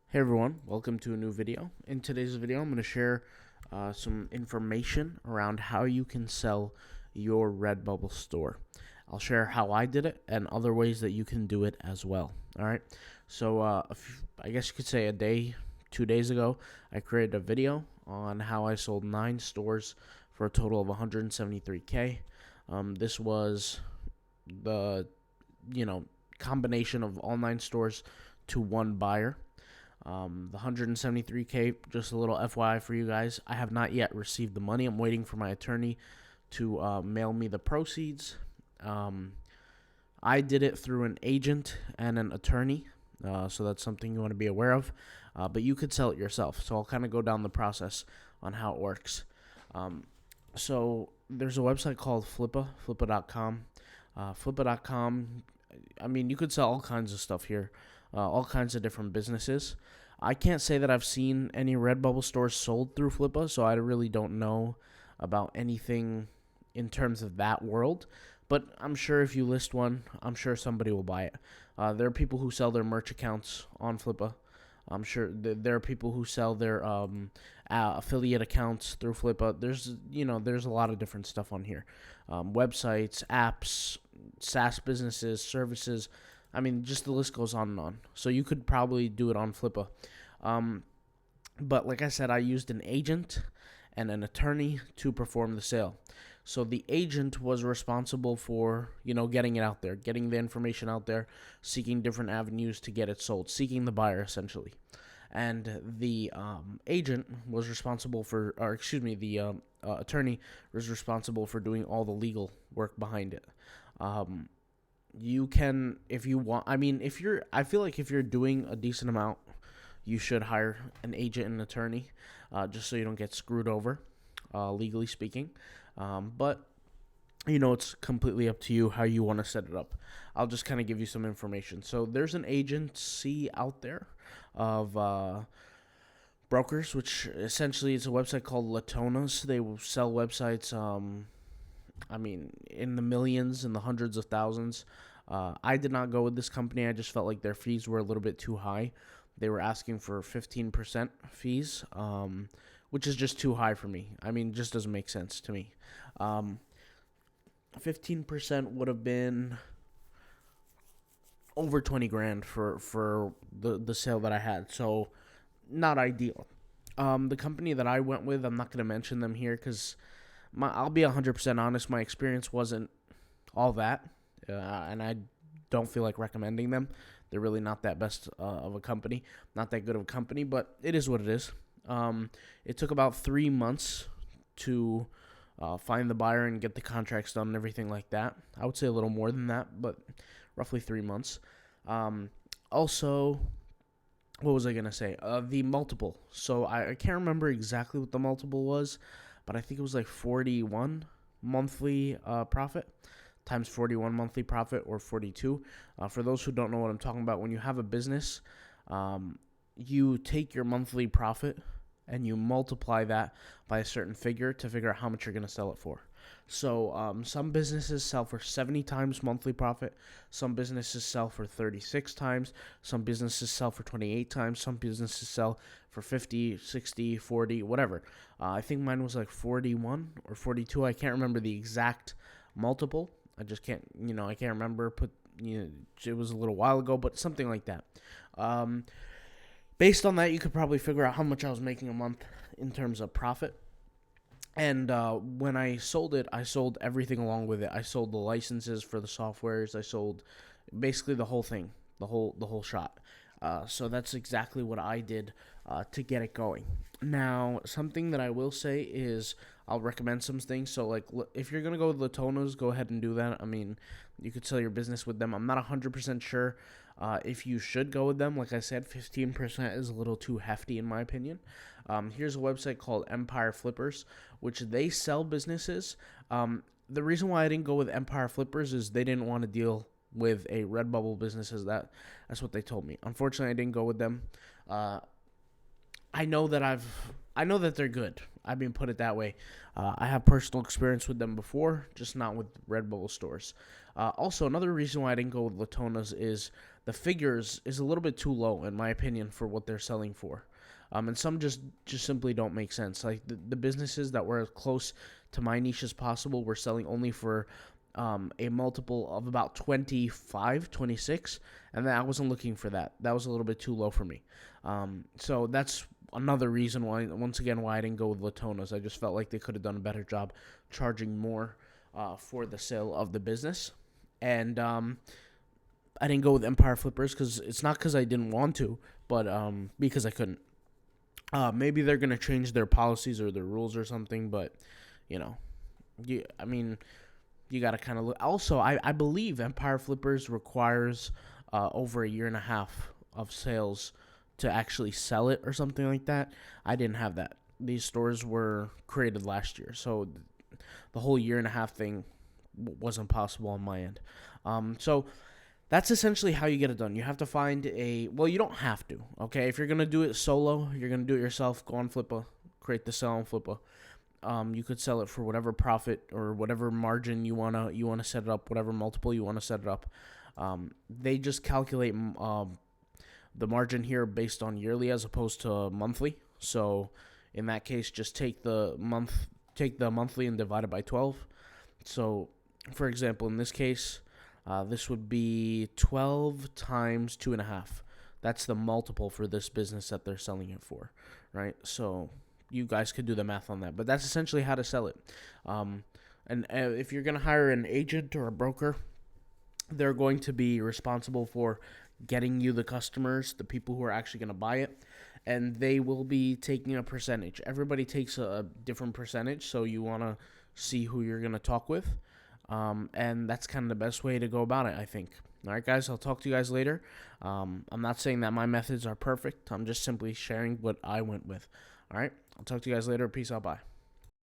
Hey everyone, welcome to a new video. In today's video, I'm going to share some information around how you can sell your Redbubble store. I'll share how I did it and other ways that you can do it as well. All right. So I guess you could say 2 days ago, I created a video on how I sold 9 stores for a total of 173K. This was the combination of all 9 stores to one buyer. The 173K, just a little FYI for you guys, I have not yet received the money. I'm waiting for my attorney to mail me the proceeds. I did it through an agent and an attorney, so that's something you want to be aware of. But you could sell it yourself, so I'll kind of go down the process on how it works. So there's a website called Flippa, flippa.com. Flippa.com, I mean, you could sell all kinds of stuff here. All kinds of different businesses. I can't say that I've seen any Redbubble stores sold through Flippa, so I really don't know about anything in terms of that world. But I'm sure if you list one, I'm sure somebody will buy it. There are people who sell their merch accounts on Flippa. I'm sure there are people who sell their affiliate accounts through Flippa. There's a lot of different stuff on here. Websites, apps, SaaS businesses, services. I mean, just the list goes on and on. So you could probably do it on Flippa. But like I said, I used an agent and an attorney to perform the sale. So the agent was responsible for, getting it out there, getting the information out there, seeking different avenues to get it sold, seeking the buyer essentially. And the agent was responsible for, the attorney was responsible for doing all the legal work behind it. You can, if you want, I feel like if you're doing a decent amount, you should hire an agent and an attorney, just so you don't get screwed over, legally speaking. But it's completely up to you how you want to set it up. I'll just kind of give you some information. So there's an agency out there of brokers, which essentially is a website called Latona's. They will sell websites, in the millions and the hundreds of thousands. I did not go with this company. I just felt like their fees were a little bit too high. They were asking for 15% fees, which is just too high for me. Just doesn't make sense to me. 15% would have been over 20 grand for the sale that I had. So not ideal. The company that I went with, I'm not going to mention them here because I'll be 100% honest. My experience wasn't all that, and I don't feel like recommending them. They're really not that best of a company, not that good of a company, but it is what it is. It took about 3 months to find the buyer and get the contracts done and everything like that. I would say a little more than that, but roughly 3 months. Also, what was I going to say? The multiple. So I can't remember exactly what the multiple was, but I think it was like 41 monthly profit times 41 monthly profit, or 42. For those who don't know what I'm talking about, when you have a business, you take your monthly profit and you multiply that by a certain figure to figure out how much you're going to sell it for. So some businesses sell for 70 times monthly profit. Some businesses sell for 36 times. Some businesses sell for 28 times. Some businesses sell for 50, 60, 40, whatever. I think mine was like 41 or 42. I can't remember the exact multiple. I just can't, I can't remember. It was a little while ago, but something like that. Based on that, you could probably figure out how much I was making a month in terms of profit. And when I sold it, I sold everything along with it. I sold the licenses for the softwares. I sold basically the whole thing, the whole shot. So that's exactly what I did to get it going. Now, something that I will say is I'll recommend some things. So, like, if you're going to go with Latona's, go ahead and do that. You could sell your business with them. I'm not 100% sure if you should go with them. Like I said, 15% is a little too hefty in my opinion. Here's a website called Empire Flippers, which they sell businesses. The reason why I didn't go with Empire Flippers is they didn't want to deal with a Redbubble business. That's what they told me. Unfortunately, I didn't go with them. I know that they're good. Put it that way. I have personal experience with them before, just not with Redbubble stores. Also, another reason why I didn't go with Latona's is the figures is a little bit too low, in my opinion, for what they're selling for. And some just simply don't make sense. Like the businesses that were as close to my niche as possible were selling only for a multiple of about 25, 26, and I wasn't looking for that. That was a little bit too low for me. So that's another reason why, once again, why I didn't go with Latona's. I just felt like they could have done a better job charging more for the sale of the business. And I didn't go with Empire Flippers because it's not because I didn't want to, but because I couldn't. Maybe they're going to change their policies or their rules or something, but, you know, you got to kind of look. Also, I believe Empire Flippers requires over a year and a half of sales to actually sell it or something like that. I didn't have that. These stores were created last year, so the whole year and a half thing wasn't possible on my end. So that's essentially how you get it done. You have to find well, you don't have to, okay? If you're going to do it solo, you're going to do it yourself, go on Flippa, create the sell on Flippa. You could sell it for whatever profit or whatever margin you wanna set it up, whatever multiple you want to set it up. They just calculate the margin here based on yearly as opposed to monthly. So in that case, just take the monthly and divide it by 12. So, for example, in this case, this would be 12 times 2.5. That's the multiple for this business that they're selling it for, right? So you guys could do the math on that, but that's essentially how to sell it. And if you're going to hire an agent or a broker, they're going to be responsible for getting you the customers, the people who are actually going to buy it, and they will be taking a percentage. Everybody takes a different percentage, so you want to see who you're going to talk with, and that's kind of the best way to go about it, I think. All right, guys, I'll talk to you guys later. I'm not saying that my methods are perfect. I'm just simply sharing what I went with. All right, I'll talk to you guys later. Peace out. Bye.